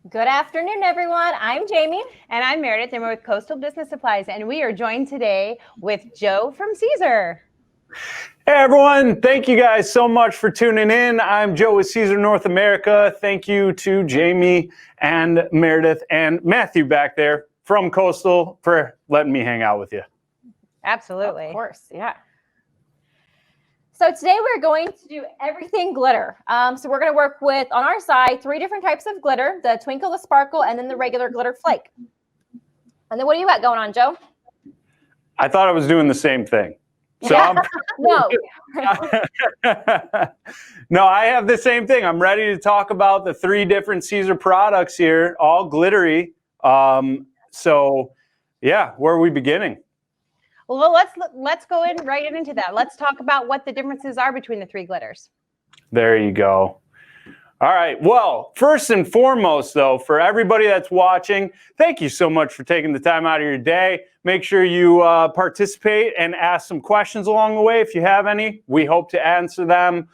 Good afternoon, everyone. I'm Jamie. And I'm Meredith, and we're with Coastal Business Supplies, and we are joined today with Joe from Siser. Hey everyone, thank you guys so much for tuning in. I'm Joe with Siser North America. Thank you to Jamie and Meredith and Matthew back there from Coastal for letting me hang out with you. Absolutely. Of course, yeah. So today we're going to do everything glitter. So we're going to work with, on our side, 3 different types of glitter: the Twinkle, the Sparkle, and then the regular glitter Flake. And then what do you got going on, Joe? I thought I was doing the same thing. So No. No, I have the same thing. I'm ready to talk about the 3 different Siser products here, all glittery. So yeah, where are we beginning? Well, let's go right into that. Let's talk about what the differences are between the 3 glitters. There you go. All right. Well, first and foremost, though, for everybody that's watching, thank you so much for taking the time out of your day. Make sure you participate and ask some questions along the way if you have any. We hope to answer them,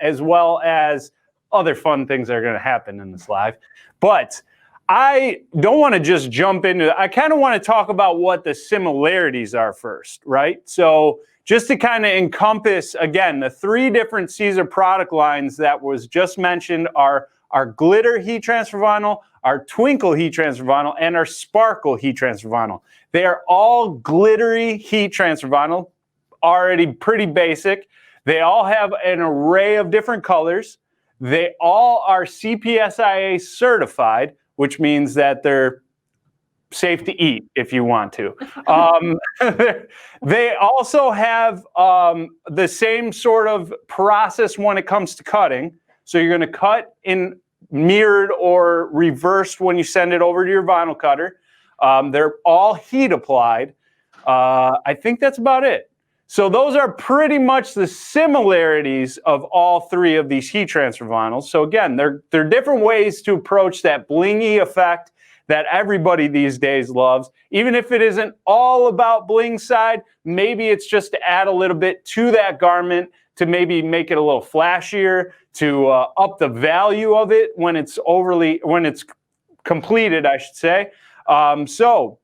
as well as other fun things that are going to happen in this live. But I don't want to just jump into it. I kind of want to talk about what the similarities are first, right? So just to kind of encompass, again, the 3 different Siser product lines that was just mentioned are our glitter heat transfer vinyl, our Twinkle heat transfer vinyl, and our Sparkle heat transfer vinyl. They are all glittery heat transfer vinyl, already pretty basic. They all have an array of different colors. They all are CPSIA certified, which means that they're safe to eat if you want to. They also have the same sort of process when it comes to cutting. So you're going to cut in mirrored or reversed when you send it over to your vinyl cutter. They're all heat applied. I think that's about it. So those are pretty much the similarities of all 3 of these heat transfer vinyls. So again, they're different ways to approach that blingy effect that everybody these days loves. Even if it isn't all about bling side, maybe it's just to add a little bit to that garment to maybe make it a little flashier, to up the value of it when it's completed, I should say. So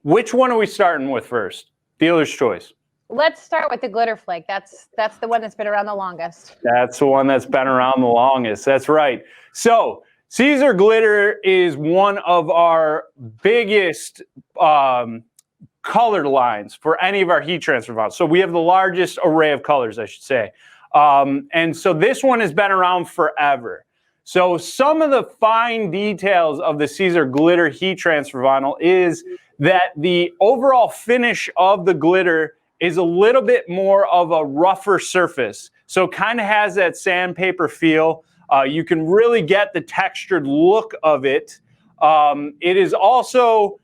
which one are we starting with first? Dealer's choice. Let's start with the glitter Flake. That's the one that's been around the longest. That's the one that's been around the longest. That's right. So Siser Glitter is one of our biggest color lines for any of our heat transfer vinyls. So we have the largest array of colors, I should say. And so this one has been around forever. So some of the fine details of the Siser Glitter heat transfer vinyl is that the overall finish of the glitter is a little bit more of a rougher surface. So it kind of has that sandpaper feel. You can really get the textured look of it. It is also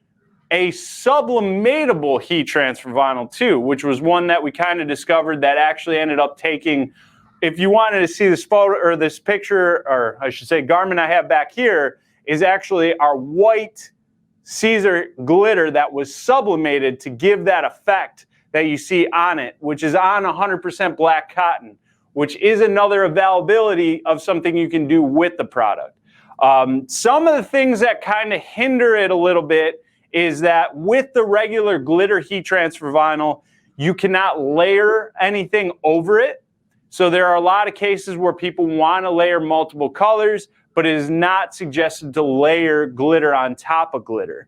a sublimatable heat transfer vinyl too, which was one that we kind of discovered that actually ended up taking, if you wanted to see this photo or this picture, or I should say garment I have back here, is actually our white Siser glitter that was sublimated to give that effect that you see on it, which is on 100% black cotton, which is another availability of something you can do with the product. Some of the things that kind of hinder it a little bit is that with the regular glitter heat transfer vinyl, you cannot layer anything over it. So there are a lot of cases where people want to layer multiple colors, but it is not suggested to layer glitter on top of glitter.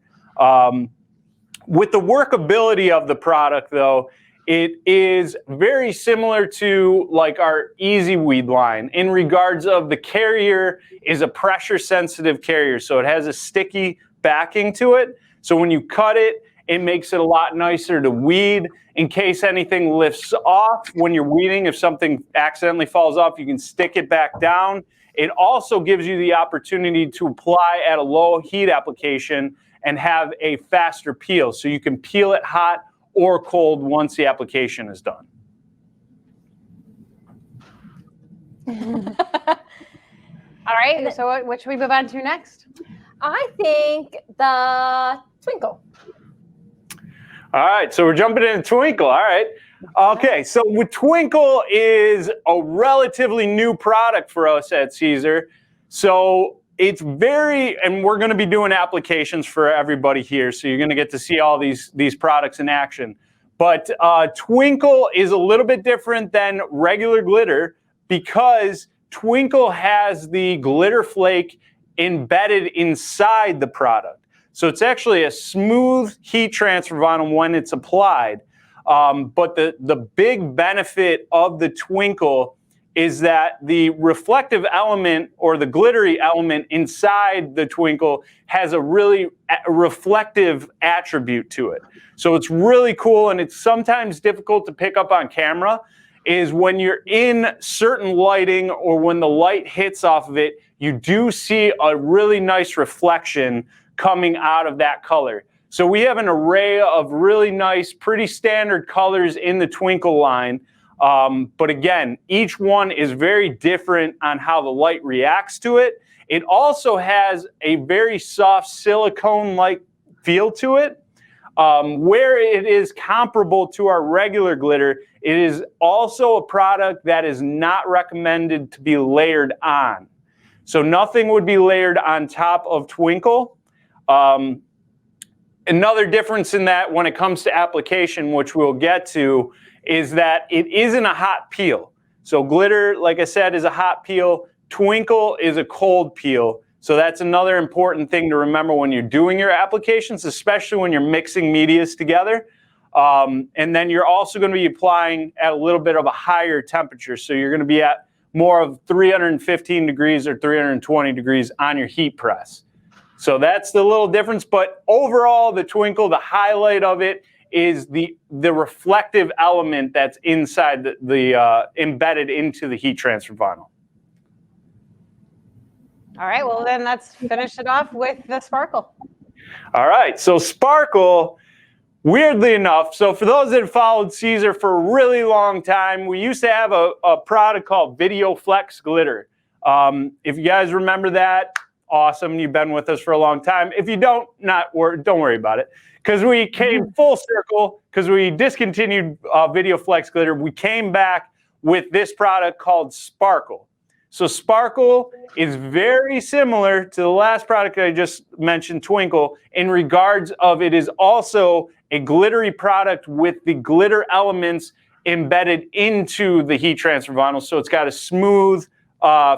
With the workability of the product, though, it is very similar to like our Easy Weed line in regards of the carrier is a pressure sensitive carrier. So it has a sticky backing to it. So when you cut it, it makes it a lot nicer to weed. In case anything lifts off when you're weeding, if something accidentally falls off, you can stick it back down. It also gives you the opportunity to apply at a low heat application and have a faster peel. So you can peel it hot or cold once the application is done. All right, so what should we move on to next? I think the Twinkle. All right, so we're jumping into Twinkle. All right. Okay, so with Twinkle is a relatively new product for us at Siser. So it's very, and we're going to be doing applications for everybody here, so you're going to get to see all these products in action. But Twinkle is a little bit different than regular glitter because Twinkle has the glitter flake embedded inside the product. So it's actually a smooth heat transfer vinyl when it's applied. But the big benefit of the Twinkle is that the reflective element or the glittery element inside the Twinkle has a really reflective attribute to it. So it's really cool, and it's sometimes difficult to pick up on camera, is when you're in certain lighting or when the light hits off of it, you do see a really nice reflection coming out of that color. So we have an array of really nice, pretty standard colors in the Twinkle line. But again, each one is very different on how the light reacts to it. It also has a very soft silicone-like feel to it. Where it is comparable to our regular glitter, it is also a product that is not recommended to be layered on. So nothing would be layered on top of Twinkle. Another difference in that when it comes to application, which we'll get to, is that it isn't a hot peel. So glitter, like I said, is a hot peel. Twinkle is a cold peel. So that's another important thing to remember when you're doing your applications, especially when you're mixing medias together. And then you're also going to be applying at a little bit of a higher temperature. So you're going to be at more of 315 degrees or 320 degrees on your heat press. So that's the little difference. But overall, the Twinkle, the highlight of it is the reflective element that's inside the embedded into the heat transfer vinyl. All right, well then let's finish it off with the sparkle. All right, so sparkle, weirdly enough, so for those that have followed Siser for a really long time, we used to have a product called Video Flex Glitter. If you guys remember that, awesome, you've been with us for a long time. If you don't, don't worry about it, because we came full circle, because we discontinued Video Flex Glitter, we came back with this product called Sparkle. So Sparkle is very similar to the last product I just mentioned, Twinkle, in regards of it is also a glittery product with the glitter elements embedded into the heat transfer vinyl. So it's got a smooth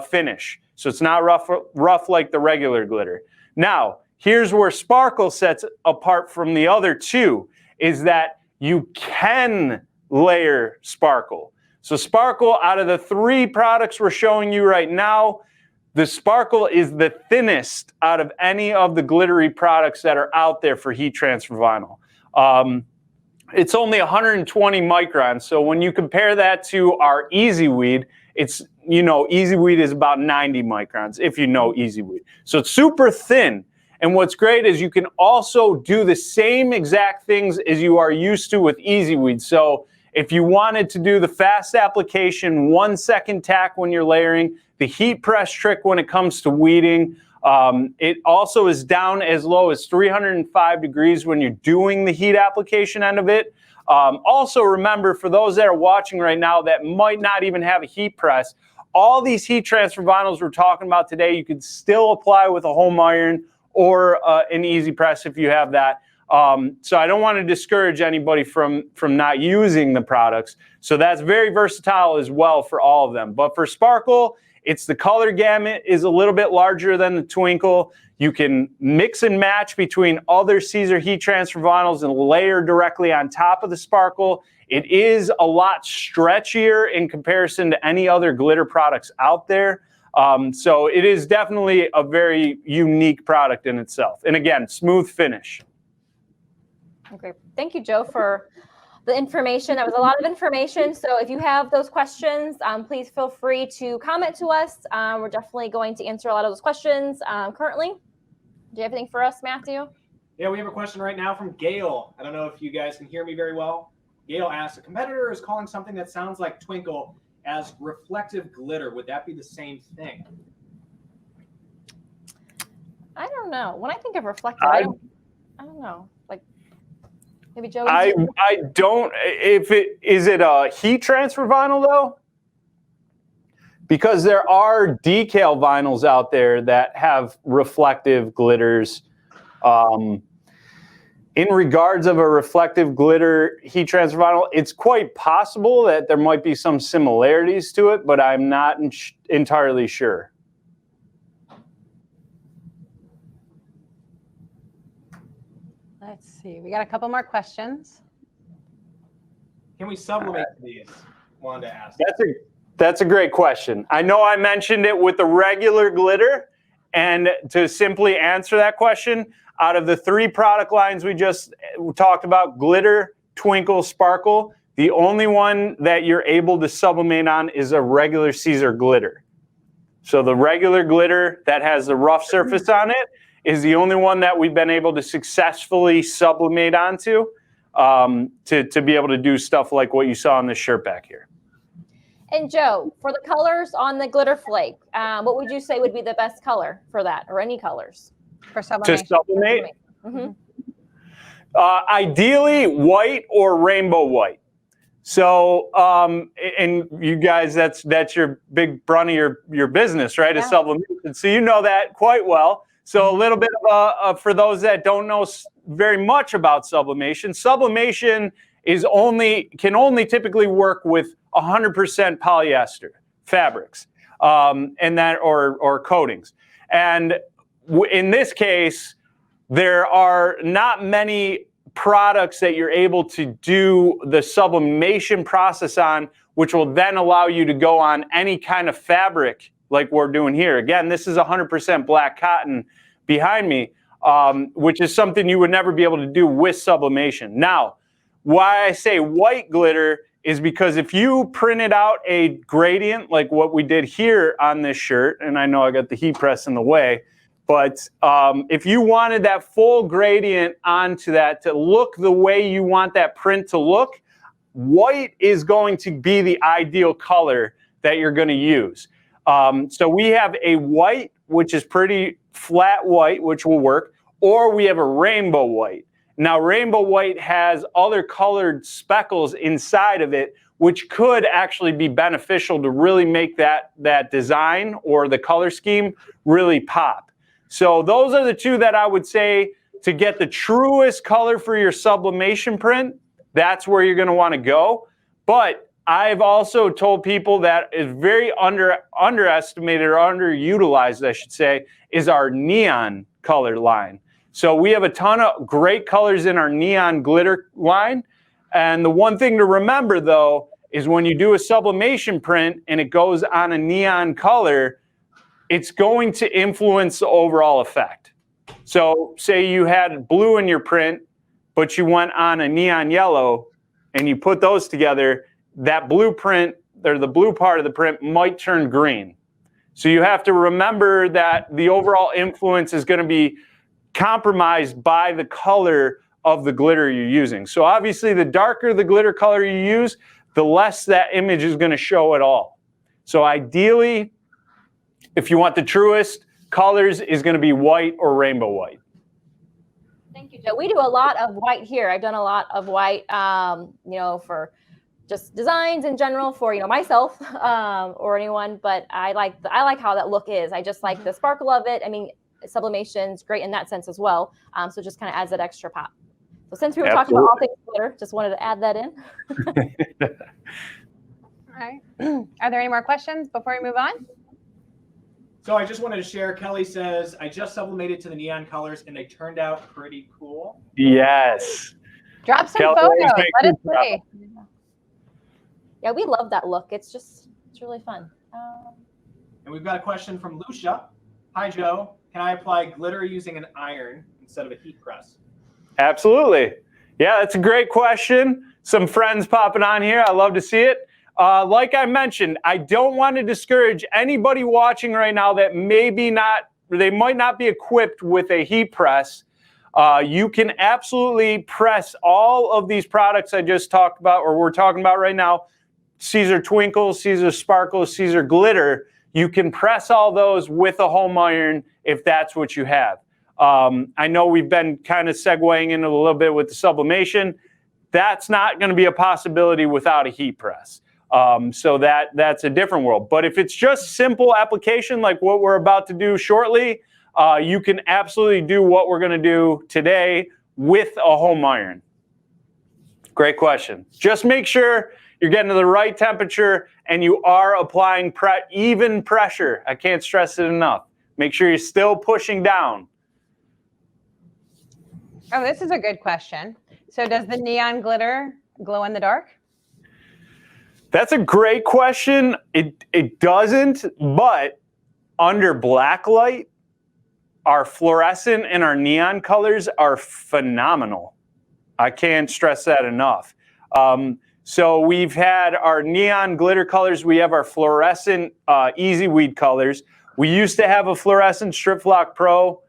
finish. So it's not rough like the regular glitter. Now, here's where Sparkle sets apart from the other two, is that you can layer Sparkle. So Sparkle, out of the three products we're showing you right now, the Sparkle is the thinnest out of any of the glittery products that are out there for heat transfer vinyl. It's only 120 microns. So when you compare that to our EasyWeed, it's, EasyWeed is about 90 microns, if you know EasyWeed. So it's super thin. And what's great is you can also do the same exact things as you are used to with EasyWeed. So if you wanted to do the fast application, 1 second tack when you're layering, the heat press trick when it comes to weeding, it also is down as low as 305 degrees when you're doing the heat application end of it. Also remember, for those that are watching right now that might not even have a heat press, all these heat transfer vinyls we're talking about today, you could still apply with a home iron or an easy press if you have that. So I don't want to discourage anybody from not using the products. So that's very versatile as well for all of them. But for Sparkle, it's the color gamut is a little bit larger than the Twinkle. You can mix and match between other Siser heat transfer vinyls and layer directly on top of the Sparkle. It is a lot stretchier in comparison to any other glitter products out there. So it is definitely a very unique product in itself. And again, smooth finish. Okay, thank you, Joe, for the information. That was a lot of information. So if you have those questions, please feel free to comment to us. We're definitely going to answer a lot of those questions currently. Do you have anything for us, Matthew? Yeah, we have a question right now from Gail. I don't know if you guys can hear me very well. Gail asks, a competitor is calling something that sounds like Twinkle as reflective glitter. Would that be the same thing? I don't know. When I think of reflective, I don't know. Like, maybe Joe. I don't. Is it a heat transfer vinyl though? because there are decal vinyls out there that have reflective glitters. In regards of a reflective glitter heat transfer vinyl, it's quite possible that there might be some similarities to it, but I'm not entirely sure. Let's see. We got a couple more questions. Can we sublimate these? Wanted to ask. That's a great question. I know I mentioned it with the regular glitter, and to simply answer that question, out of the 3 product lines we just talked about, glitter, twinkle, sparkle, the only one that you're able to sublimate on is a regular Siser glitter. So the regular glitter that has the rough surface on it is the only one that we've been able to successfully sublimate onto to be able to do stuff like what you saw on this shirt back here. And Joe, for the colors on the glitter flake, what would you say would be the best color for that, or any colors? For sublimation. To sublimate? Mm-hmm. Ideally, white or rainbow white. So, and you guys, that's your big brunt of your business, right? Yeah. Is sublimation. So you know that quite well. So a little bit of for those that don't know very much about sublimation, sublimation can only typically work with 100% polyester fabrics, and that or coatings. And in this case, there are not many products that you're able to do the sublimation process on, which will then allow you to go on any kind of fabric like we're doing here. Again, this is 100% black cotton behind me, which is something you would never be able to do with sublimation. Now, why I say white glitter is because if you printed out a gradient like what we did here on this shirt, and I know I got the heat press in the way, but if you wanted that full gradient onto that to look the way you want that print to look, white is going to be the ideal color that you're going to use. So we have a white, which is pretty flat white, which will work, or we have a rainbow white. Now, rainbow white has other colored speckles inside of it, which could actually be beneficial to really make that design or the color scheme really pop. So those are the 2 that I would say to get the truest color for your sublimation print. That's where you're going to want to go. But I've also told people that is very underestimated or underutilized, I should say, is our neon color line. So we have a ton of great colors in our neon glitter line. And the one thing to remember, though, is when you do a sublimation print and it goes on a neon color, it's going to influence the overall effect. So say you had blue in your print, but you went on a neon yellow and you put those together, that blue print or the blue part of the print might turn green. So you have to remember that the overall influence is going to be compromised by the color of the glitter you're using. So obviously the darker the glitter color you use, the less that image is going to show at all. So ideally, if you want the truest colors, is going to be white or rainbow white. Thank you, Joe. We do a lot of white here. I've done a lot of white, for just designs in general for, myself or anyone, but I like how that look is. I just like the sparkle of it. I mean, sublimation's great in that sense as well. So it just kind of adds that extra pop. So since we were talking about all things glitter, just wanted to add that in. All right. Are there any more questions before we move on? So I just wanted to share, Kelly says, I just sublimated to the neon colors and they turned out pretty cool. Yes. Drop some Kelly, photos. Let us see. Yeah, we love that look. It's really fun. And we've got a question from Lucia. Hi, Joe. Can I apply glitter using an iron instead of a heat press? Absolutely. Yeah, that's a great question. Some friends popping on here. I love to see it. Like I mentioned, I don't want to discourage anybody watching right now that they might not be equipped with a heat press. You can absolutely press all of these products I just talked about, or we're talking about right now, Siser Twinkle, Siser Sparkle, Siser Glitter. You can press all those with a home iron if that's what you have. I know we've been kind of segueing into a little bit with the sublimation. That's not going to be a possibility without a heat press. So that's a different world. But if it's just simple application like what we're about to do shortly, you can absolutely do what we're going to do today with a home iron. Great question. Just make sure you're getting to the right temperature and you are applying even pressure. I can't stress it enough. Make sure you're still pushing down. Oh, this is a good question. So does the neon glitter glow in the dark? That's a great question. It doesn't, but under black light, our fluorescent and our neon colors are phenomenal. I can't stress that enough. So we've had our neon glitter colors. We have our fluorescent Easy Weed colors. We used to have a fluorescent Strip Flock Pro.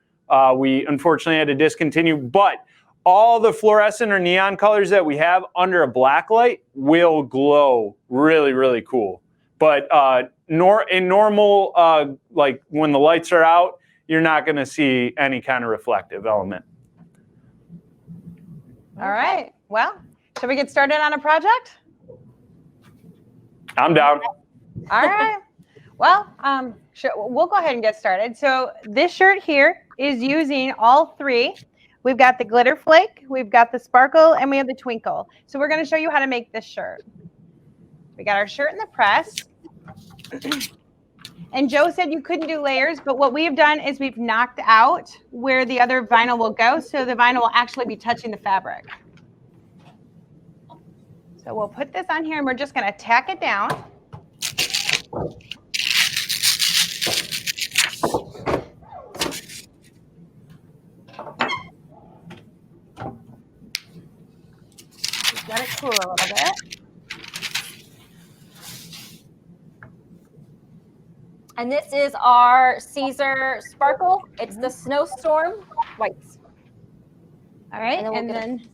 We unfortunately had to discontinue, but all the fluorescent or neon colors that we have under a black light will glow really, really cool. But in normal, like when the lights are out, you're not going to see any kind of reflective element. All right. Well, shall we get started on a project? I'm down. All right. Well, sure, we'll go ahead and get started. So this shirt here is using all three. We've got the glitter flake, we've got the sparkle, and we have the twinkle. So we're going to show you how to make this shirt. We got our shirt in the press. And Joe said you couldn't do layers, but what we've done is we've knocked out where the other vinyl will go, so the vinyl will actually be touching the fabric. So we'll put this on here, and we're just going to tack it down. Let it cool a little bit. And this is our Siser Sparkle. It's the Snowstorm Whites. All right, and then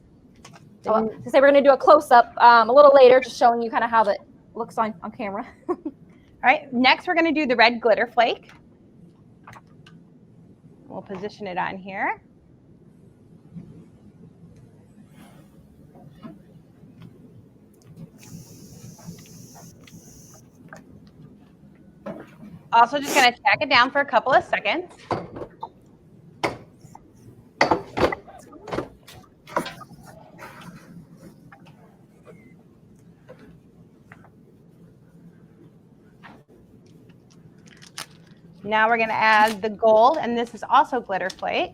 to say we're going to do a close-up a little later, just showing you kind of how that looks on camera. All right, next we're going to do the red glitter flake. We'll position it on here. Also just going to tack it down for a couple of seconds. Now we're going to add the gold, and this is also glitter flake.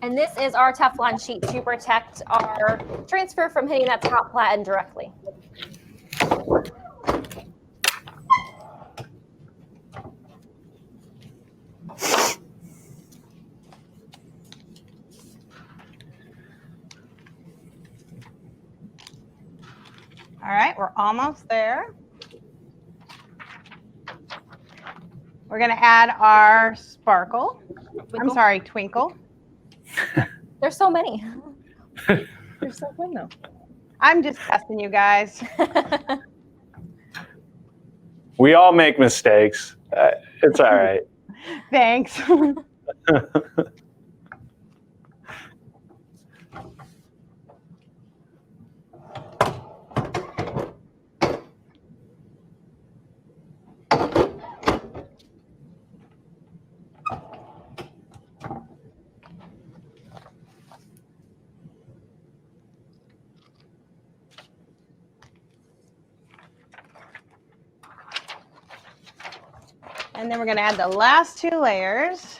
And this is our Teflon sheet to protect our transfer from hitting that top platen directly. All right, we're almost there. We're going to add our sparkle. I'm sorry, twinkle. There's so many. There's so many though. I'm just testing you guys. We all make mistakes. It's all right. Thanks. And then we're going to add the last two layers.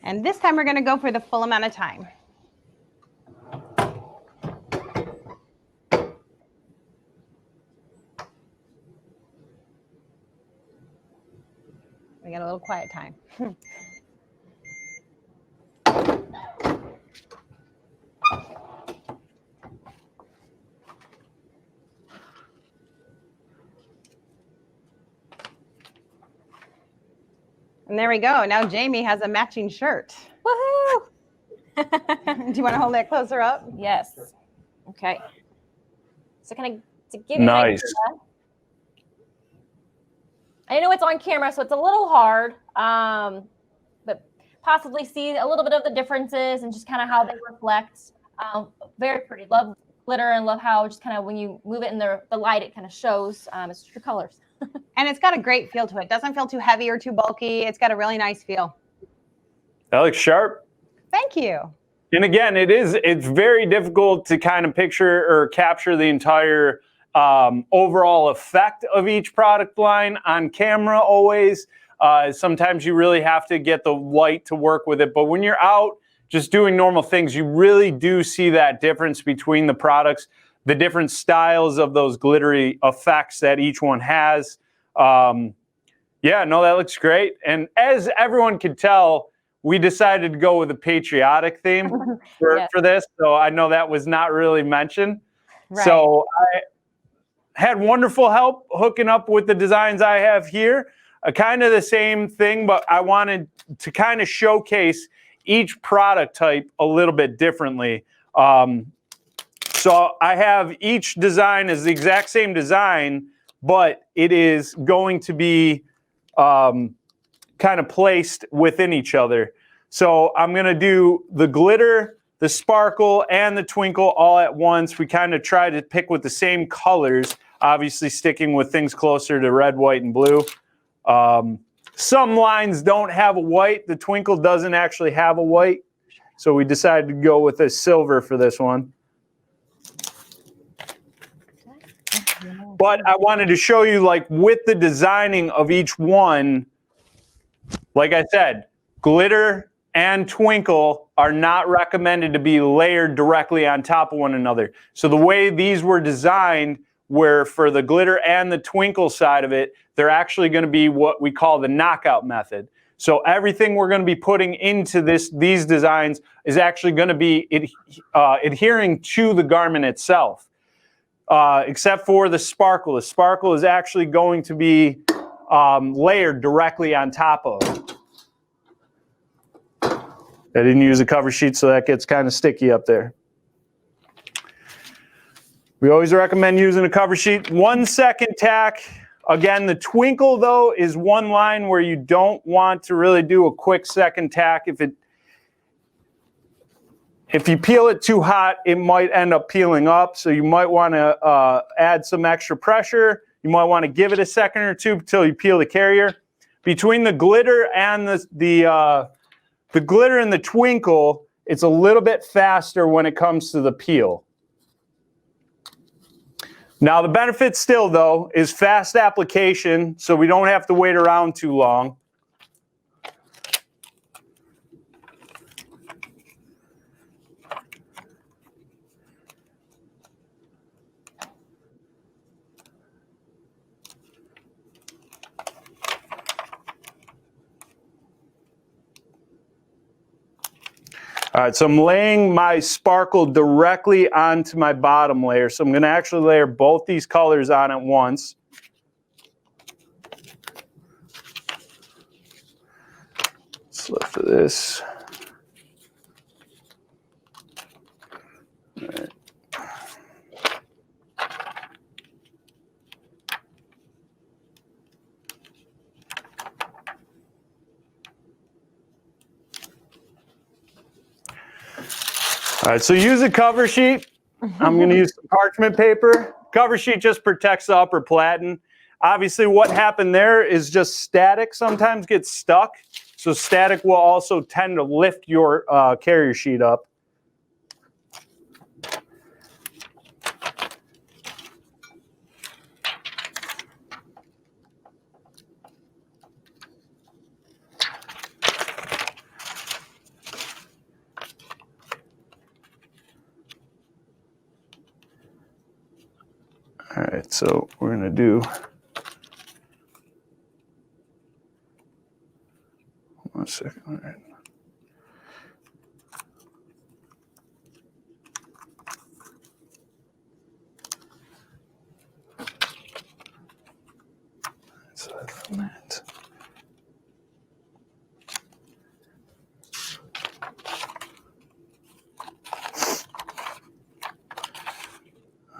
And this time we're going to go for the full amount of time. We got a little quiet time. And there we go. Now Jamie has a matching shirt. Woohoo! Do you want to hold that closer up? Yes. Okay. So kind of to give you an Nice. idea. I know it's on camera, so it's a little hard, but possibly see a little bit of the differences and just kind of how they reflect. Very pretty. Love glitter and love how just kind of when you move it in the light, it kind of shows its true colors. And it's got a great feel to it. Doesn't feel too heavy or too bulky. It's got a really nice feel. That looks sharp. Thank you. And again, it's very difficult to kind of picture or capture the entire overall effect of each product line on camera always. Sometimes you really have to get the light to work with it. But when you're out just doing normal things, you really do see that difference between the products, the different styles of those glittery effects that each one has. Yeah, no, that looks great. And as everyone could tell, we decided to go with a patriotic theme for this. So I know that was not really mentioned. Right. So I had wonderful help hooking up with the designs I have here. Kind of the same thing, but I wanted to kind of showcase each product type a little bit differently. So I have each design is the exact same design, but it is going to be kind of placed within each other. So I'm going to do the glitter, the sparkle, and the twinkle all at once. We kind of try to pick with the same colors, obviously sticking with things closer to red, white, and blue. Some lines don't have a white. The twinkle doesn't actually have a white. So we decided to go with a silver for this one. But I wanted to show you, like, with the designing of each one, like I said, glitter and twinkle are not recommended to be layered directly on top of one another. So the way these were designed were for the glitter and the twinkle side of it, they're actually going to be what we call the knockout method. So everything we're going to be putting into these designs is actually going to be adhering to the garment itself. Except for the sparkle. The sparkle is actually going to be layered directly on top of. I didn't use a cover sheet, so that gets kind of sticky up there. We always recommend using a cover sheet. 1 second tack. Again, the twinkle, though, is one line where you don't want to really do a quick second tack. If you peel it too hot, it might end up peeling up. So you might want to add some extra pressure. You might want to give it a second or two until you peel the carrier. Between the glitter and the glitter and the twinkle, it's a little bit faster when it comes to the peel. Now the benefit still, though, is fast application, so we don't have to wait around too long. All right, so I'm laying my sparkle directly onto my bottom layer. So I'm going to actually layer both these colors on at once. Let's look for this. All right. All right, so use a cover sheet. I'm going to use some parchment paper. Cover sheet just protects the upper platen. Obviously, what happened there is just static sometimes gets stuck. So static will also tend to lift your carrier sheet up. All right, so we're going to do 1 second. All right. So that's that.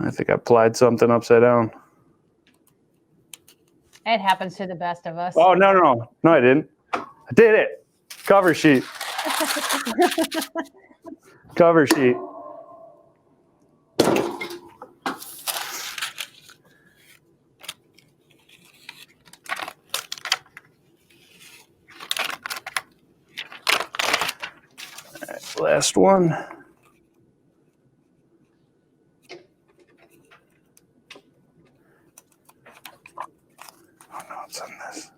I think I applied something upside down. It happens to the best of us. Oh, no, no, no. No, I didn't. I did it. Cover sheet. Cover sheet. All right, last one. Oh, no, it's on this.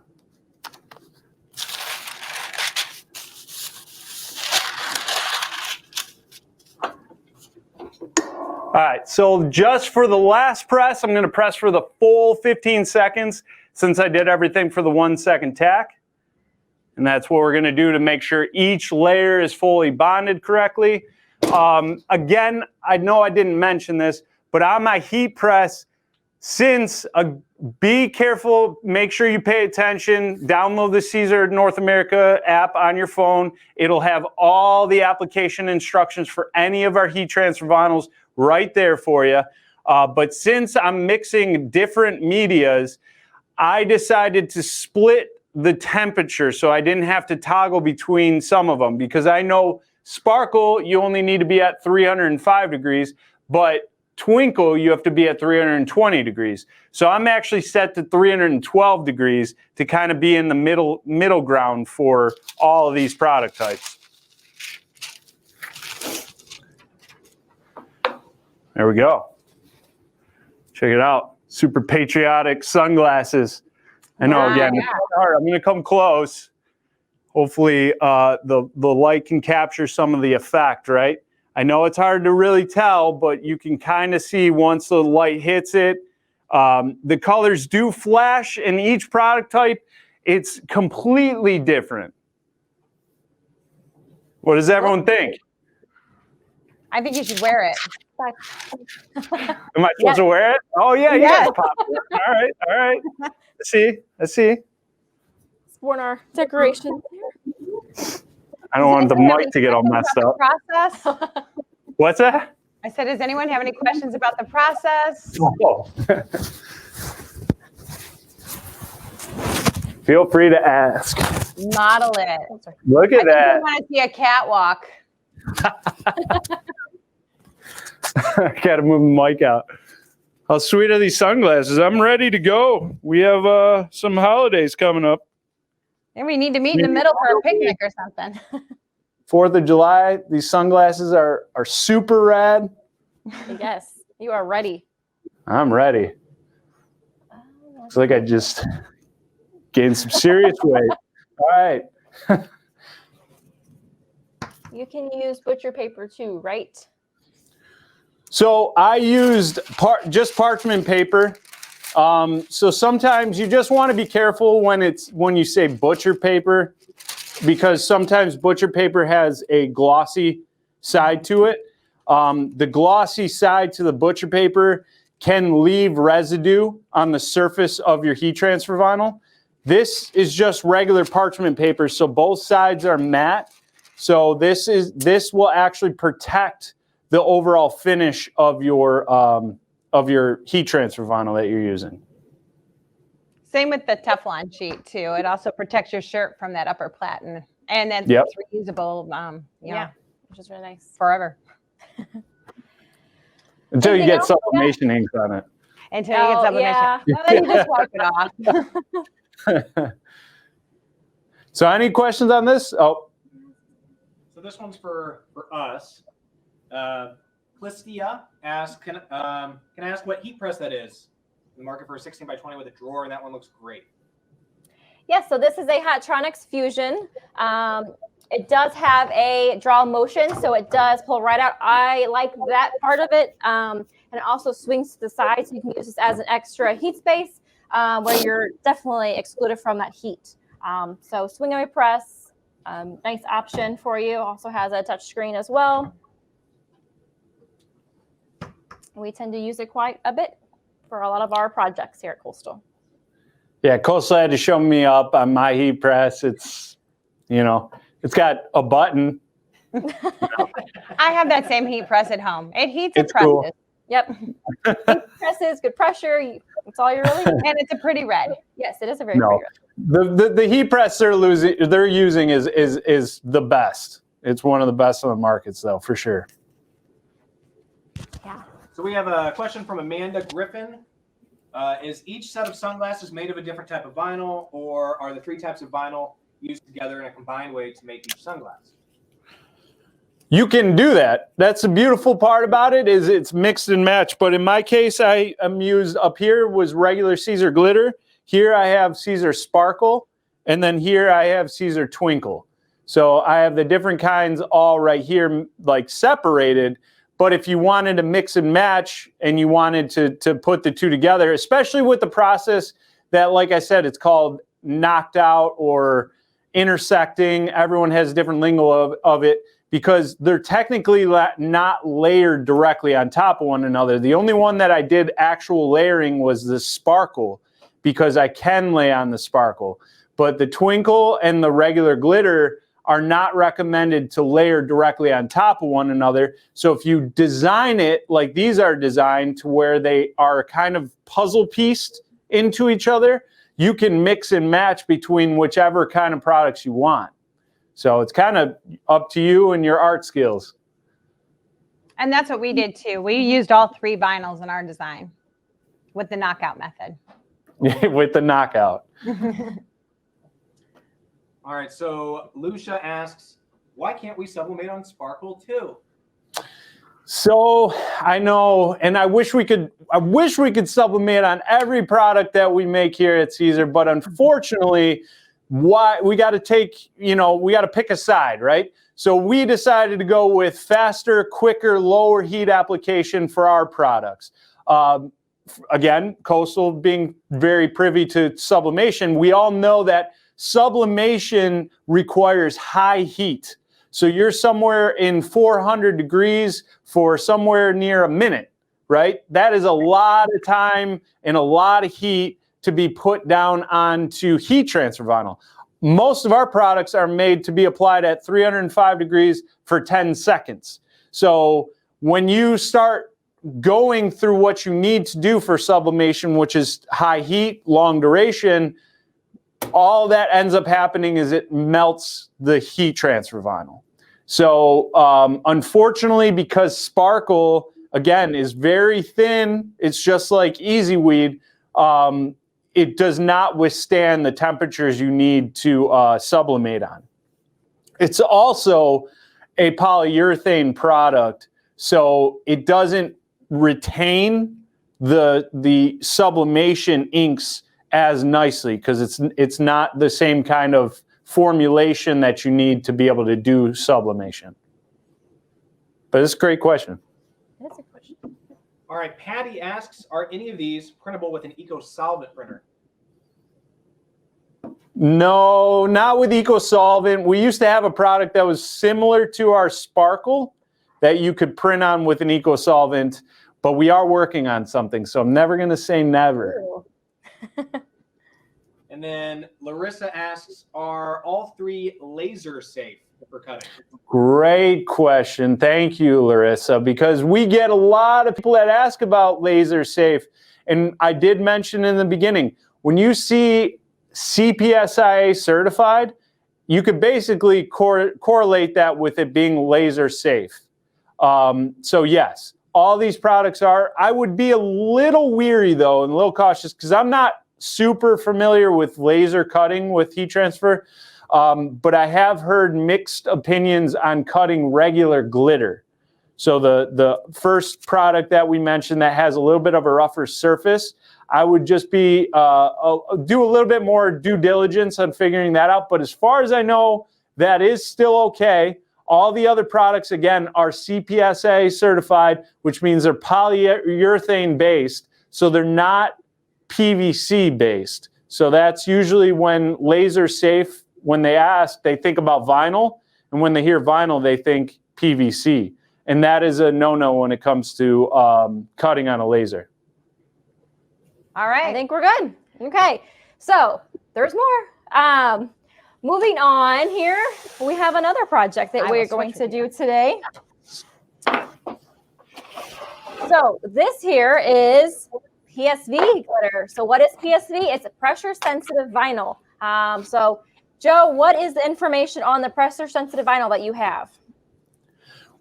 All right, so just for the last press, I'm going to press for the full 15 seconds since I did everything for the 1 second tack. And that's what we're going to do to make sure each layer is fully bonded correctly. Again, I know I didn't mention this, but on my heat press, be careful, make sure you pay attention, download the Siser North America app on your phone. It'll have all the application instructions for any of our heat transfer vinyls right there for you. But since I'm mixing different medias, I decided to split the temperature so I didn't have to toggle between some of them, because I know Sparkle, you only need to be at 305 degrees, but Twinkle, you have to be at 320 degrees. So I'm actually set to 312 degrees to kind of be in the middle ground for all of these product types. There we go. Check it out. Super patriotic sunglasses. I know, again, it's hard. I'm going to come close. Hopefully the light can capture some of the effect, right? I know it's hard to really tell, but you can kind of see once the light hits it. The colors do flash in each product type. It's completely different. What does everyone think? I think you should wear it. Am I supposed to wear it? Oh, yeah, you guys pop it. All right, all right. I see. Sporting our decorations. I don't want the mic to get all messed up. Process? What's that? I said, does anyone have any questions about the process? Oh. Feel free to ask. Model it. Look at that. I want to see a catwalk. I gotta move the mic out. How sweet are these sunglasses? I'm ready to go. We have some holidays coming up. And we need to meet in the middle for a picnic or something. 4th of July. These sunglasses are super rad. Yes, you are ready. I'm ready. Looks like I just gained some serious weight. All right. You can use butcher paper too, right? So I used just parchment paper. So sometimes you just want to be careful when you say butcher paper, because sometimes butcher paper has a glossy side to it. The glossy side to the butcher paper can leave residue on the surface of your heat transfer vinyl. This is just regular parchment paper, so both sides are matte. So this will actually protect the overall finish of your heat transfer vinyl that you're using. Same with the Teflon sheet too. It also protects your shirt from that upper platen, and then Yep. it's reusable. Yeah, which is really nice. Forever. Until you Anything get else? sublimation ink on it. Until you get sublimation. Yeah. And then you just wipe it off. So any questions on this? Oh, So this one's for us. Clistia asks, can I ask what heat press that is? In the market for a 16 by 20 with a drawer, and that one looks great. Yes, so this is a Hatronics Fusion. It does have a draw motion, so it does pull right out. I like that part of it. And it also swings to the side, so you can use this as an extra heat space where you're definitely excluded from that heat. So swing away press, nice option for you. Also has a touch screen as well. We tend to use it quite a bit for a lot of our projects here at Coastal. yeah, Coastal had to show me up on my heat press. It's, it's got a button. I have that same heat press at home. It heats It's a press. cool. Yep. Ink presses, good pressure. That's all you really need. And it's a pretty red. Yes, it is a very pretty red. The heat press they're using is the best. It's one of the best on the markets, though, for sure. Yeah. So we have a question from Amanda Griffin. Is each set of sunglasses made of a different type of vinyl, or are the 3 types of vinyl used together in a combined way to make each sunglass? You can do that. That's the beautiful part about it, is it's mixed and matched. But in my case, I am used up here was regular Siser glitter. Here I have Siser Sparkle, and then here I have Siser Twinkle. So I have the different kinds all right here, like separated. But if you wanted to mix and match and you wanted to put the 2 together, especially with the process that, like I said, it's called knocked out or intersecting. Everyone has different lingo of it, because they're technically not layered directly on top of one another. The only one that I did actual layering was the Sparkle, because I can lay on the Sparkle. But the Twinkle and the regular glitter are not recommended to layer directly on top of one another. So if you design it like these are designed, to where they are kind of puzzle pieced into each other, you can mix and match between whichever kind of products you want. So it's kind of up to you and your art skills. And that's what we did too. We used all 3 vinyls in our design with the knockout method. With the knockout. All right, so Lucia asks, why can't we sublimate on Sparkle too? So I know, and I wish we could sublimate on every product that we make here at Siser, but unfortunately, we got to pick a side, right? So we decided to go with faster, quicker, lower heat application for our products. Again, Coastal being very privy to sublimation, we all know that sublimation requires high heat. So you're somewhere in 400 degrees for somewhere near a minute, right? That is a lot of time and a lot of heat to be put down onto heat transfer vinyl. Most of our products are made to be applied at 305 degrees for 10 seconds. So when you start going through what you need to do for sublimation, which is high heat, long duration, all that ends up happening is it melts the heat transfer vinyl. So unfortunately, because Sparkle, again, is very thin, it's just like EasyWeed, it does not withstand the temperatures you need to sublimate on. It's also a polyurethane product, so it doesn't retain the sublimation inks as nicely, because it's not the same kind of formulation that you need to be able to do sublimation. But it's a great question. That's a question. All right, Patty asks, are any of these printable with an Eco Solvent printer? No, not with Eco Solvent. We used to have a product that was similar to our Sparkle that you could print on with an Eco Solvent, but we are working on something, so I'm never going to say never. And then Larissa asks, are all 3 laser safe for cutting? Great question. Thank you, Larissa, because we get a lot of people that ask about laser safe. And I did mention in the beginning, when you see CPSIA certified, you could basically correlate that with it being laser safe. So yes, all these products are. I would be a little weary though and a little cautious, because I'm not super familiar with laser cutting with heat transfer, but I have heard mixed opinions on cutting regular glitter. So the first product that we mentioned that has a little bit of a rougher surface, I would just be do a little bit more due diligence on figuring that out. But as far as I know, that is still okay. All the other products, again, are CPSA certified, which means they're polyurethane based, so they're not PVC based. So that's usually when laser safe, when they ask, they think about vinyl, and when they hear vinyl, they think PVC. And that is a no-no when it comes to cutting on a laser. All right. I think we're good. Okay, so there's more. Moving on here, we have another project that we're going to do today. So this here is PSV glitter. So what is PSV? It's a pressure-sensitive vinyl. So Joe, what is the information on the pressure-sensitive vinyl that you have?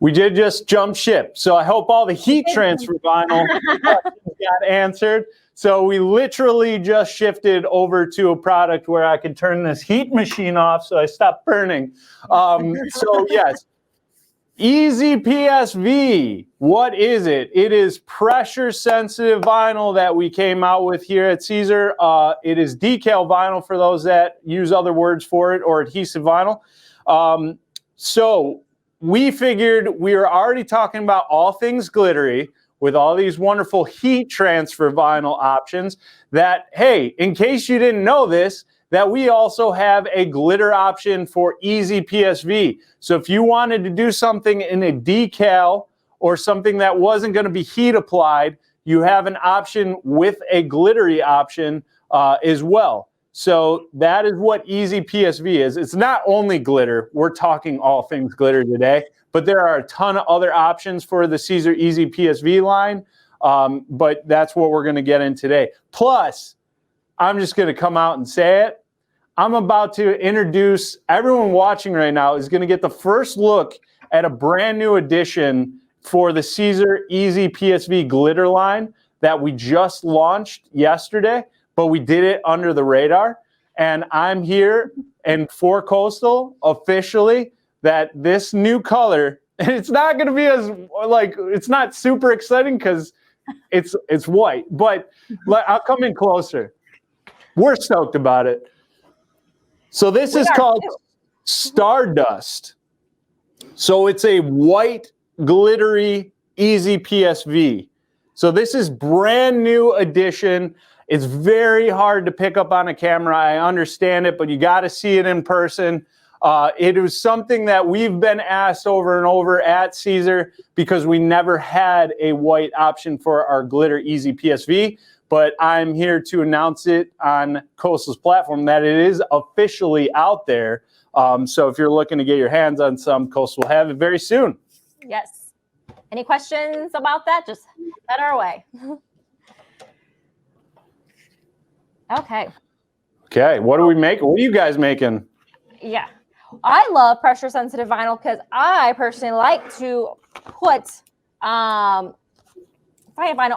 We did just jump ship. So I hope all the heat transfer vinyl questions got answered. So we literally just shifted over to a product where I can turn this heat machine off so I stop burning. So yes, EasyPSV, what is it? It is pressure-sensitive vinyl that we came out with here at Siser. It is decal vinyl for those that use other words for it, or adhesive vinyl. So we figured we were already talking about all things glittery with all these wonderful heat transfer vinyl options that, hey, in case you didn't know this, that we also have a glitter option for EasyPSV. So if you wanted to do something in a decal or something that wasn't going to be heat applied, you have an option with a glittery option as well. So that is what EasyPSV is. It's not only glitter. We're talking all things glitter today, but there are a ton of other options for the Siser EasyPSV line. But that's what we're going to get in today. Plus, I'm just going to come out and say it. I'm about to introduce, everyone watching right now is going to get the first look at a brand new addition for the Siser EasyPSV glitter line that we just launched yesterday, but we did it under the radar. And I'm here and for Coastal officially that this new color, and it's not going to be as like, it's not super exciting because it's white, but I'll come in closer. We're stoked about it. So this is called Stardust. So it's a white glittery EasyPSV. So this is brand new edition. It's very hard to pick up on a camera. I understand it, but you got to see it in person. It was something that we've been asked over and over at Siser because we never had a white option for our glitter EasyPSV. But I'm here to announce it on Coastal's platform that it is officially out there. So if you're looking to get your hands on some, Coastal will have it very soon. Yes. Any questions about that? Just head our way. Okay. Okay, what are we making? What are you guys making? Yeah. I love pressure sensitive vinyl because I personally like to put vinyl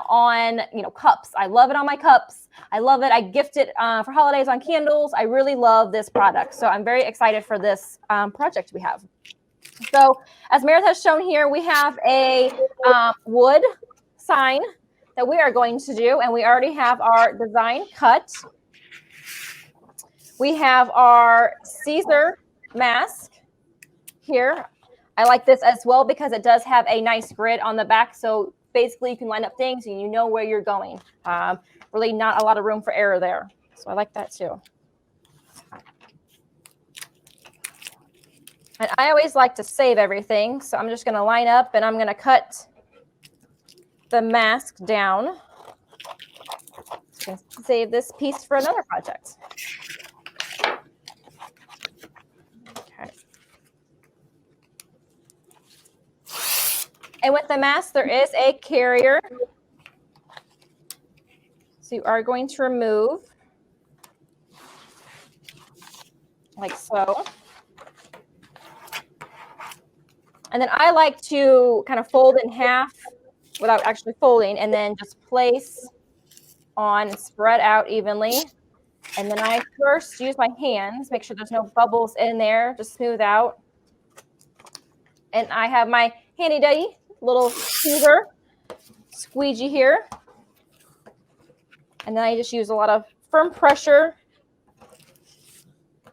on, cups. I love it on my cups. I love it. I gift it for holidays on candles. I really love this product. So I'm very excited for this project we have. So as Meredith has shown here, we have a wood sign that we are going to do, and we already have our design cut. We have our Siser mask here. I like this as well because it does have a nice grid on the back. So basically you can line up things and you know where you're going. Really not a lot of room for error there. So I like that too. And I always like to save everything. So I'm just going to line up and I'm going to cut the mask down. So save this piece for another project. Okay. And with the mask, there is a carrier. So you are going to remove like so. And then I like to kind of fold in half without actually folding, and then just place on and spread out evenly. And then I first use my hands, make sure there's no bubbles in there, just smooth out. And I have my handy dandy little squeezer, squeegee here. And then I just use a lot of firm pressure,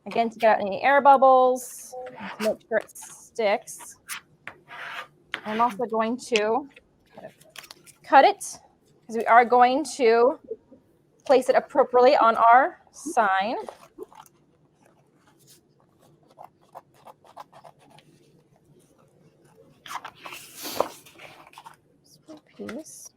again, to get out any air bubbles, to make sure it sticks. I'm also going to cut it because we are going to place it appropriately on our sign. Piece.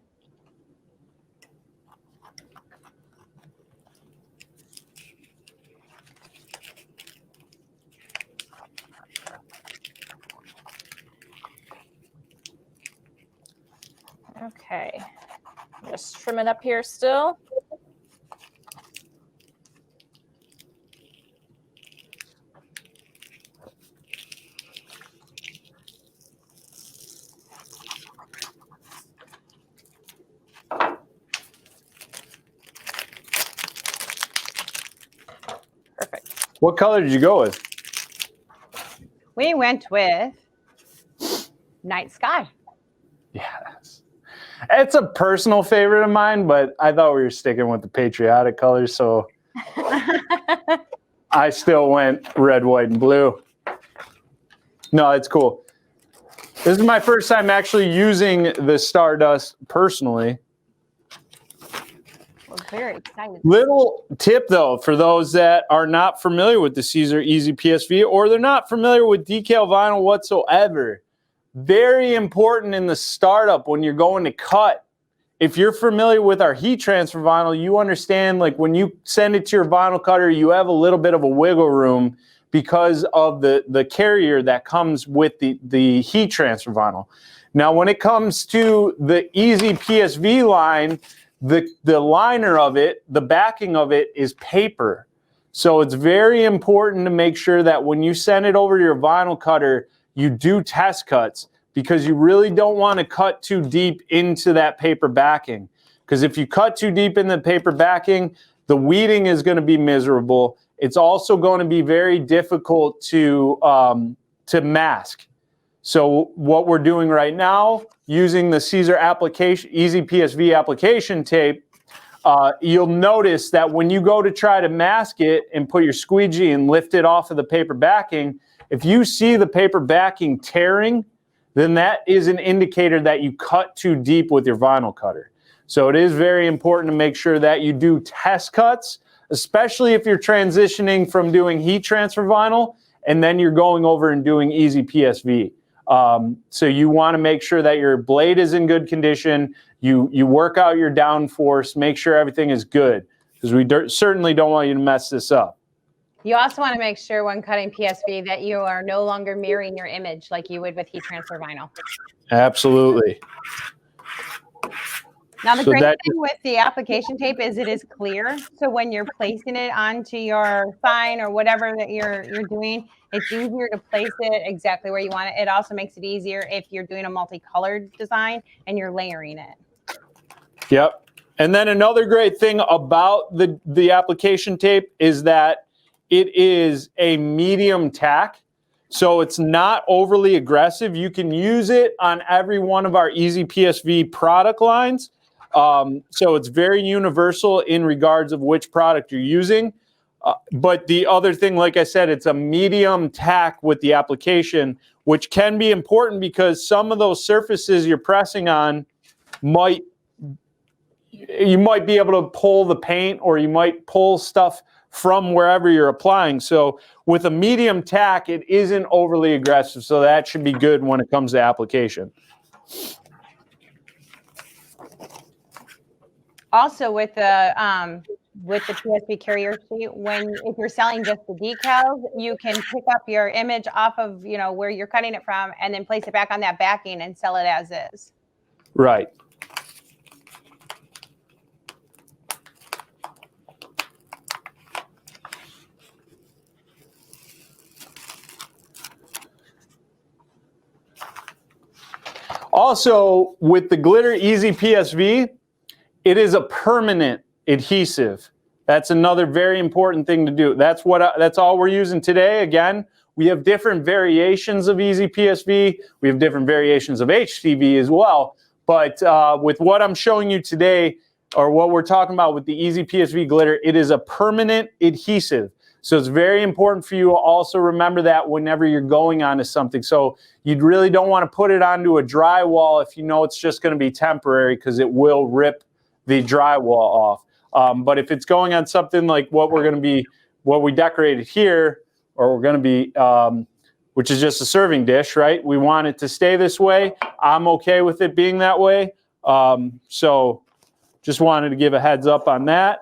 Okay. Just trim it up here still. Perfect. What color did you go with? We went with Night Sky. Yes. It's a personal favorite of mine, but I thought we were sticking with the patriotic colors, so I still went red, white, and blue. No, it's cool. This is my first time actually using the Stardust personally. We're very excited. Little tip though, for those that are not familiar with the Siser EasyPSV or they're not familiar with decal vinyl whatsoever, very important in the startup when you're going to cut. If you're familiar with our heat transfer vinyl, you understand like when you send it to your vinyl cutter, you have a little bit of a wiggle room because of the carrier that comes with the heat transfer vinyl. Now, when it comes to the EasyPSV line, the liner of it, the backing of it is paper. So it's very important to make sure that when you send it over to your vinyl cutter, you do test cuts because you really don't want to cut too deep into that paper backing. Because if you cut too deep in the paper backing, the weeding is going to be miserable. It's also going to be very difficult to mask. So what we're doing right now, using the Siser application, EasyPSV application tape, you'll notice that when you go to try to mask it and put your squeegee and lift it off of the paper backing, if you see the paper backing tearing, then that is an indicator that you cut too deep with your vinyl cutter. So it is very important to make sure that you do test cuts, especially if you're transitioning from doing heat transfer vinyl and then you're going over and doing EasyPSV. So you want to make sure that your blade is in good condition. You work out your downforce, make sure everything is good, because we certainly don't want you to mess this up. You also want to make sure when cutting PSV that you are no longer mirroring your image like you would with heat transfer vinyl. Absolutely. Now, the great thing with the application tape is it is clear. So when you're placing it onto your sign or whatever that you're doing, it's easier to place it exactly where you want it. It also makes it easier if you're doing a multicolored design and you're layering it. Yep. And then another great thing about the application tape is that it is a medium tack. So it's not overly aggressive. You can use it on every one of our EasyPSV product lines. So it's very universal in regards of which product you're using. But the other thing, like I said, it's a medium tack with the application, which can be important because some of those surfaces you're pressing on you might be able to pull the paint or you might pull stuff from wherever you're applying. So with a medium tack, it isn't overly aggressive. So that should be good when it comes to application. Also with the PSV carrier sheet, if you're selling just the decals, you can pick up your image off of where you're cutting it from and then place it back on that backing and sell it as is. Right. Also, with the glitter EasyPSV, it is a permanent adhesive. That's another very important thing to do. That's all we're using today. Again, we have different variations of EasyPSV. We have different variations of Htv as well. But with what I'm showing you today, or what we're talking about with the EasyPSV glitter, it is a permanent adhesive. So it's very important for you to also remember that whenever you're going onto something. So you really don't want to put it onto a drywall if you know it's just going to be temporary, because it will rip the drywall off. But if it's going on something like what we decorated here, or we're going to be, which is just a serving dish, right? We want it to stay this way. I'm okay with it being that way. So just wanted to give a heads up on that.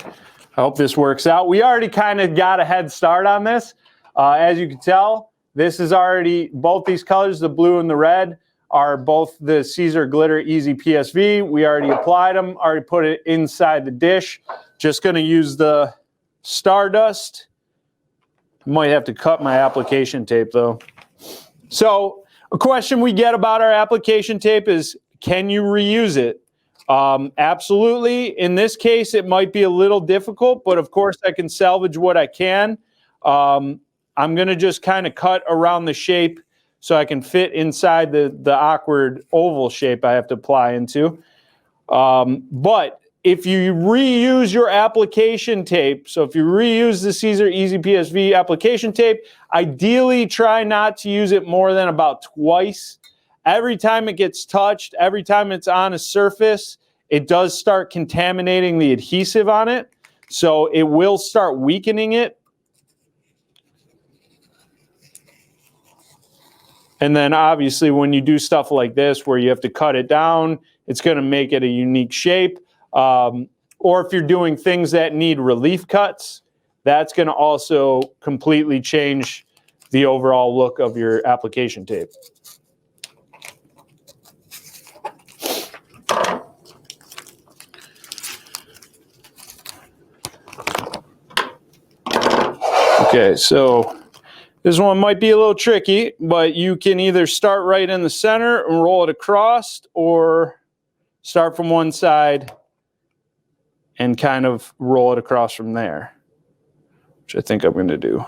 I hope this works out. We already kind of got a head start on this. As you can tell, this is already, both these colors, the blue and the red, are both the Siser Glitter EasyPSV. We already applied them, already put it inside the dish. Just going to use the Stardust. Might have to cut my application tape though. So a question we get about our application tape is, can you reuse it? Absolutely. In this case, it might be a little difficult, but of course I can salvage what I can. I'm going to just kind of cut around the shape so I can fit inside the awkward oval shape I have to apply into. But if you reuse your application tape, so if you reuse the Siser EasyPSV application tape, ideally try not to use it more than about twice. Every time it gets touched, every time it's on a surface, it does start contaminating the adhesive on it. So it will start weakening it. And then obviously when you do stuff like this where you have to cut it down, it's going to make it a unique shape. Or if you're doing things that need relief cuts, that's going to also completely change the overall look of your application tape. Okay, so this one might be a little tricky, but you can either start right in the center and roll it across, or start from one side and kind of roll it across from there, which I think I'm going to do.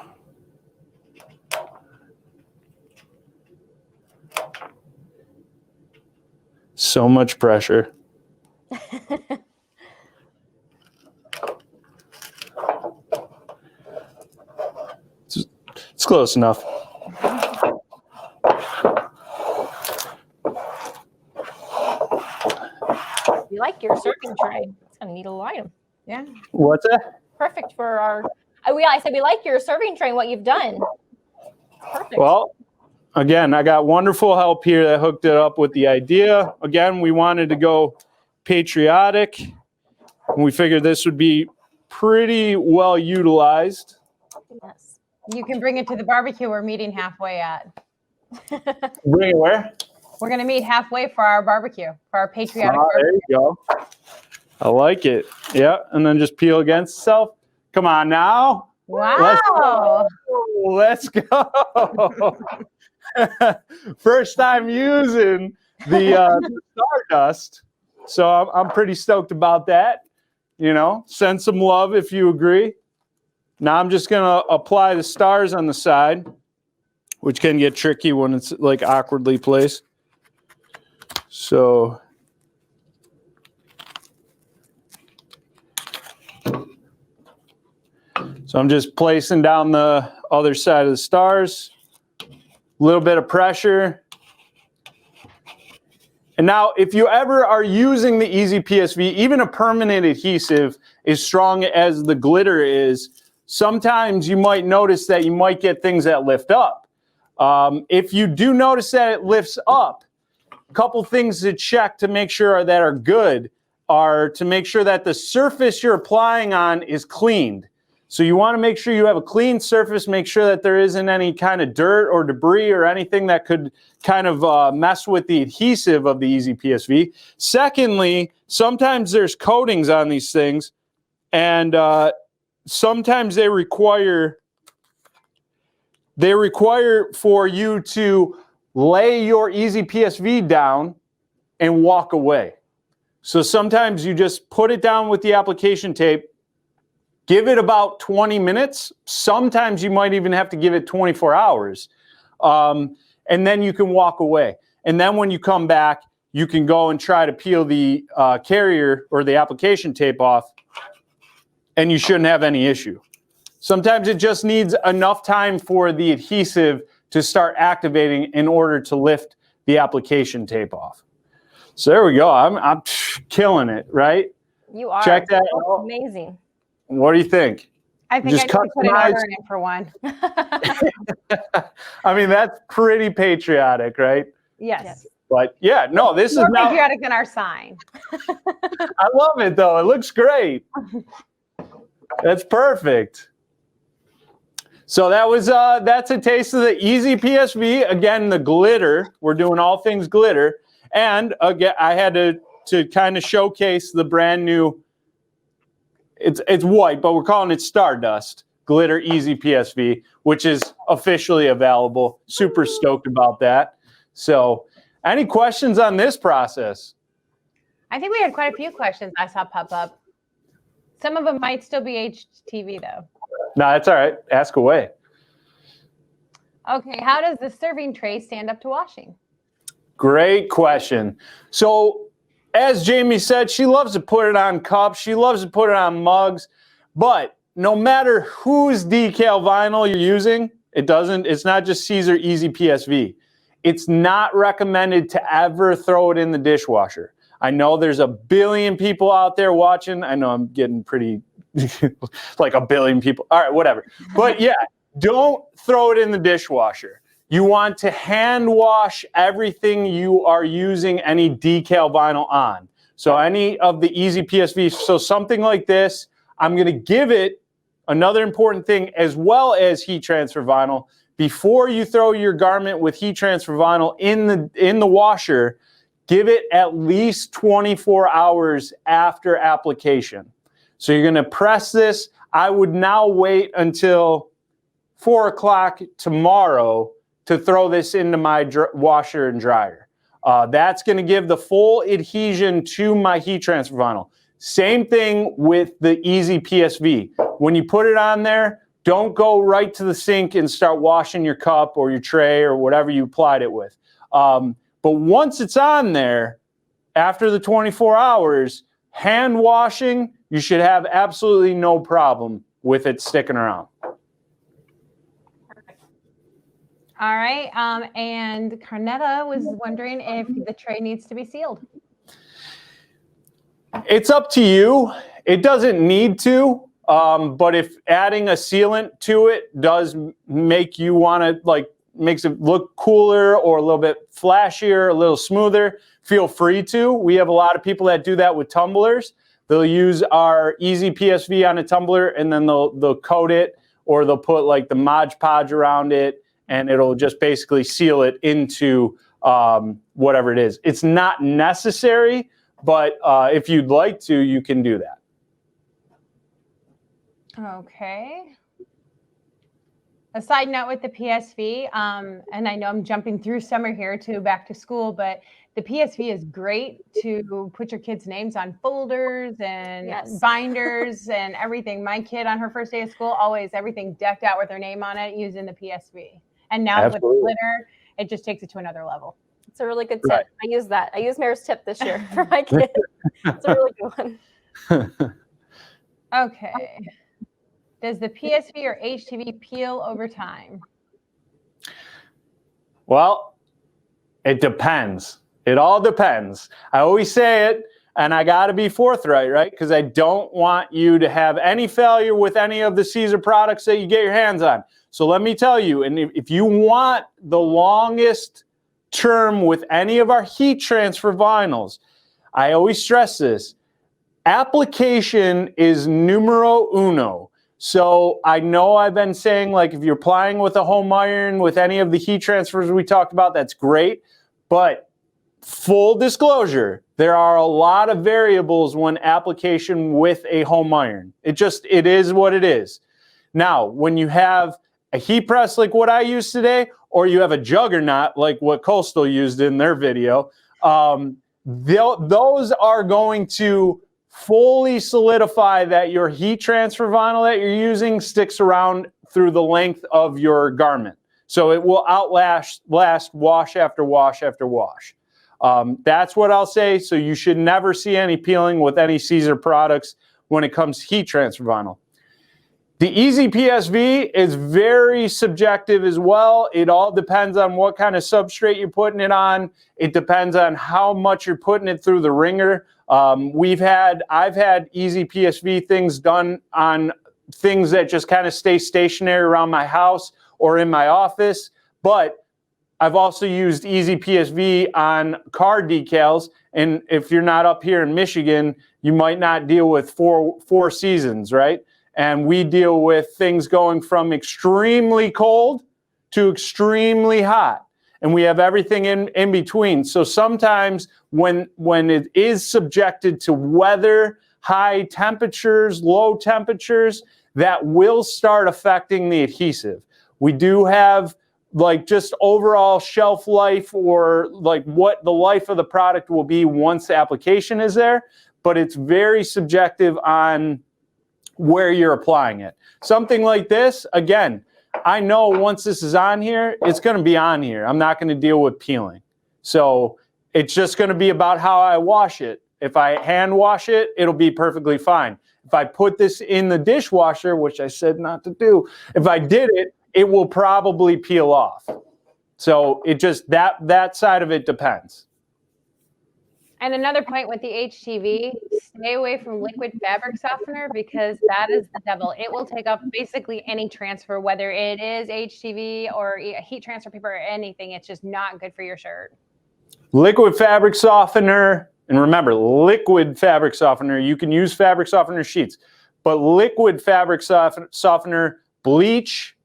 So much pressure. It's close enough. You like your serving tray. It's a neat little item. Yeah. What's that? Perfect for our, I said we like your serving tray and what you've done. Perfect. Well, again, I got wonderful help here that hooked it up with the idea. Again, we wanted to go patriotic, and we figured this would be pretty well utilized. Yes. You can bring it to the barbecue we're meeting halfway at. Bring it where? We're going to meet halfway for our barbecue, for our patriotic There barbecue. you go. I like it. Yeah, and then just peel against itself. Come on now. Wow. Let's go. First time using the Stardust. So I'm pretty stoked about that. You know, send some love if you agree. Now I'm just going to apply the stars on the side, which can get tricky when it's like awkwardly placed. So I'm just placing down the other side of the stars. A little bit of pressure. And now if you ever are using the EasyPSV, even a permanent adhesive as strong as the glitter is, sometimes you might notice that you might get things that lift up. If you do notice that it lifts up, a couple things to check to make sure that are good are to make sure that the surface you're applying on is cleaned. So you want to make sure you have a clean surface, make sure that there isn't any kind of dirt or debris or anything that could kind of mess with the adhesive of the EasyPSV. Secondly, sometimes there's coatings on these things, and sometimes they require for you to lay your EasyPSV down and walk away. So sometimes you just put it down with the application tape, give it about 20 minutes. Sometimes you might even have to give it 24 hours. And then you can walk away. And then when you come back, you can go and try to peel the carrier or the application tape off, and you shouldn't have any issue. Sometimes it just needs enough time for the adhesive to start activating in order to lift the application tape off. So there we go. I'm killing it, right? You are. Check that out. Amazing. What do you think? I think Just I need to put an customize- order in for one. I mean, that's pretty patriotic, right? Yes. But yeah, no, this More is now, patriotic than our sign. I love it though. It looks great. That's perfect. So that was that's a taste of the EasyPSV. Again, the glitter. We're doing all things glitter. And again, I had to kind of showcase the brand new, it's white, but we're calling it Stardust Glitter EasyPSV, which is officially available. Super stoked about that. So any questions on this process? I think we had quite a few questions I saw pop up. Some of them might still be HTV though. No, that's all right. Ask away. Okay, how does the serving tray stand up to washing? Great question. So as Jamie said, she loves to put it on cups. She loves to put it on mugs. But no matter whose decal vinyl you're using, it's not just Siser EasyPSV. It's not recommended to ever throw it in the dishwasher. I know there's a billion people out there watching. I know I'm getting pretty like a billion people. All right, whatever. But yeah, don't throw it in the dishwasher. You want to hand wash everything you are using any decal vinyl on. So any of the EasyPSV, so something like this, I'm going to give it another important thing as well as heat transfer vinyl. Before you throw your garment with heat transfer vinyl in the washer, give it at least 24 hours after application. So you're going to press this. I would now wait until 4 o'clock tomorrow to throw this into my washer and dryer. That's going to give the full adhesion to my heat transfer vinyl. Same thing with the EasyPSV. When you put it on there, don't go right to the sink and start washing your cup or your tray or whatever you applied it with. But once it's on there, after the 24 hours, hand washing, you should have absolutely no problem with it sticking around. All right, and Carnetta was wondering if the tray needs to be sealed. It's up to you. It doesn't need to, but if adding a sealant to it does make you want to, makes it look cooler or a little bit flashier, a little smoother, feel free to. We have a lot of people that do that with tumblers. They'll use our EasyPSV on a tumbler and then they'll coat it, or they'll put like the Mod Podge around it, and it'll just basically seal it into whatever it is. It's not necessary, but if you'd like to, you can do that. Okay. A side note with the PSV, and I know I'm jumping through summer here to back to school, but the PSV is great to put your kids' names on folders and binders and everything. My kid on her first day of school, always everything decked out with her name on it using the PSV. And now with glitter, it just takes it to another level. It's a really good tip. Right. I use that. I use Mayor's tip this year for my kids. It's a really good one. Okay. Does the PSV or HTV peel over time? Well, it depends. It all depends. I always say it, and I got to be forthright, right? Because I don't want you to have any failure with any of the Siser products that you get your hands on. So let me tell you, and if you want the longest term with any of our heat transfer vinyls, I always stress this. Application is numero uno. So I know I've been saying, like, if you're applying with a home iron, with any of the heat transfers we talked about, that's great. But full disclosure, there are a lot of variables when application with a home iron. It is what it is. Now, when you have a heat press like what I use today, or you have a juggernaut like what Coastal used in their video, those are going to fully solidify that your heat transfer vinyl that you're using sticks around through the length of your garment. So it will last wash after wash after wash. That's what I'll say. So you should never see any peeling with any Siser products when it comes to heat transfer vinyl. The EasyPSV is very subjective as well. It all depends on what kind of substrate you're putting it on. It depends on how much you're putting it through the wringer. I've had EasyPSV things done on things that just kind of stay stationary around my house or in my office. But I've also used EasyPSV on car decals. And if you're not up here in Michigan, you might not deal with four seasons, right? And we deal with things going from extremely cold to extremely hot. And we have everything in between. So sometimes when it is subjected to weather, high temperatures, low temperatures, that will start affecting the adhesive. We do have like just overall shelf life, or like what the life of the product will be once the application is there, but it's very subjective on where you're applying it. Something like this, again, I know once this is on here, it's going to be on here. I'm not going to deal with peeling. So it's just going to be about how I wash it. If I hand wash it, it'll be perfectly fine. If I put this in the dishwasher, which I said not to do, if I did it, it will probably peel off. So it just, that side of it depends. And another point with the HTV, stay away from liquid fabric softener, because that is the devil. It will take off basically any transfer, whether it is HTV or heat transfer paper or anything. It's just not good for your shirt. Liquid fabric softener, and remember, liquid fabric softener, you can use fabric softener sheets, but liquid fabric softener, bleach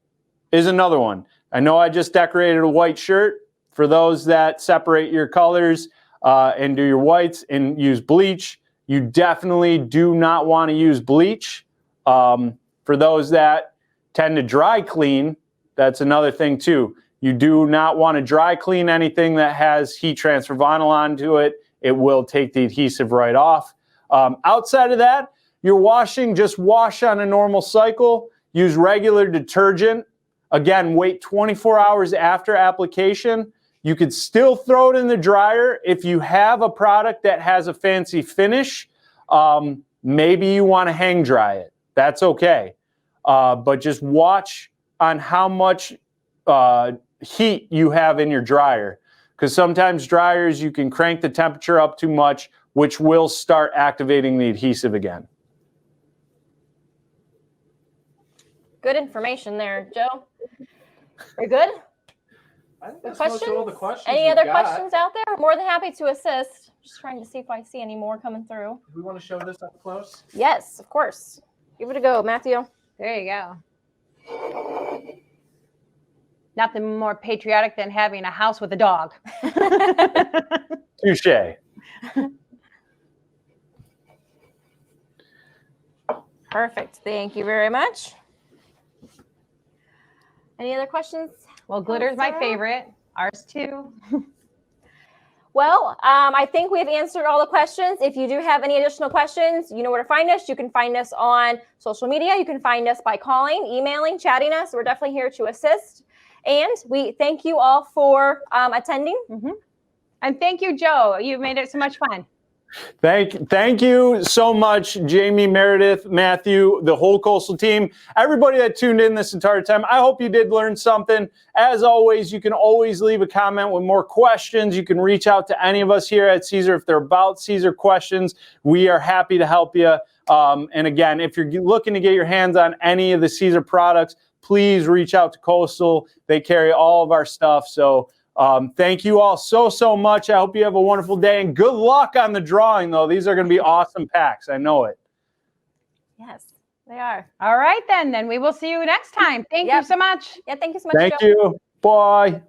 is another one. I know I just decorated a white shirt. For those that separate your colors and do your whites and use bleach, you definitely do not want to use bleach. For those that tend to dry clean, that's another thing too. You do not want to dry clean anything that has heat transfer vinyl onto it. It will take the adhesive right off. Outside of that, you're washing, just wash on a normal cycle. Use regular detergent. Again, wait 24 hours after application. You could still throw it in the dryer. If you have a product that has a fancy finish, maybe you want to hang dry it. That's okay. But just watch on how much heat you have in your dryer. Because sometimes dryers, you can crank the temperature up too much, which will start activating the adhesive again. Good information there, Joe. Are you good? I think Good that's most of all the questions? questions Any we've other got. questions out there? More than happy to assist. Just trying to see if I see any more coming through. Do we want to show this up close? Yes, of course. Give it a go, Matthew. There you go. Nothing more patriotic than having a house with a dog. Touche. Perfect. Thank you very much. Any other questions? Well, glitter's my Sarah? favorite. Ours too. Well, I think we've answered all the questions. If you do have any additional questions, you know where to find us. You can find us on social media. You can find us by calling, emailing, chatting us. We're definitely here to assist. And we thank you all for attending. Mm-hmm. And thank you, Joe. You made it so much fun. Thank you so much, Jamie, Meredith, Matthew, the whole Coastal team, everybody that tuned in this entire time. I hope you did learn something. As always, you can always leave a comment with more questions. You can reach out to any of us here at Siser if they're about Siser questions. We are happy to help you. And again, if you're looking to get your hands on any of the Siser products, please reach out to Coastal. They carry all of our stuff. So thank you all so much. I hope you have a wonderful day, and good luck on the drawing, though. These are going to be awesome packs. I know it. Yes, they are. All right, then we will see you next time. Thank you so much. Yeah, thank you so much, Thank Joe. you. Bye.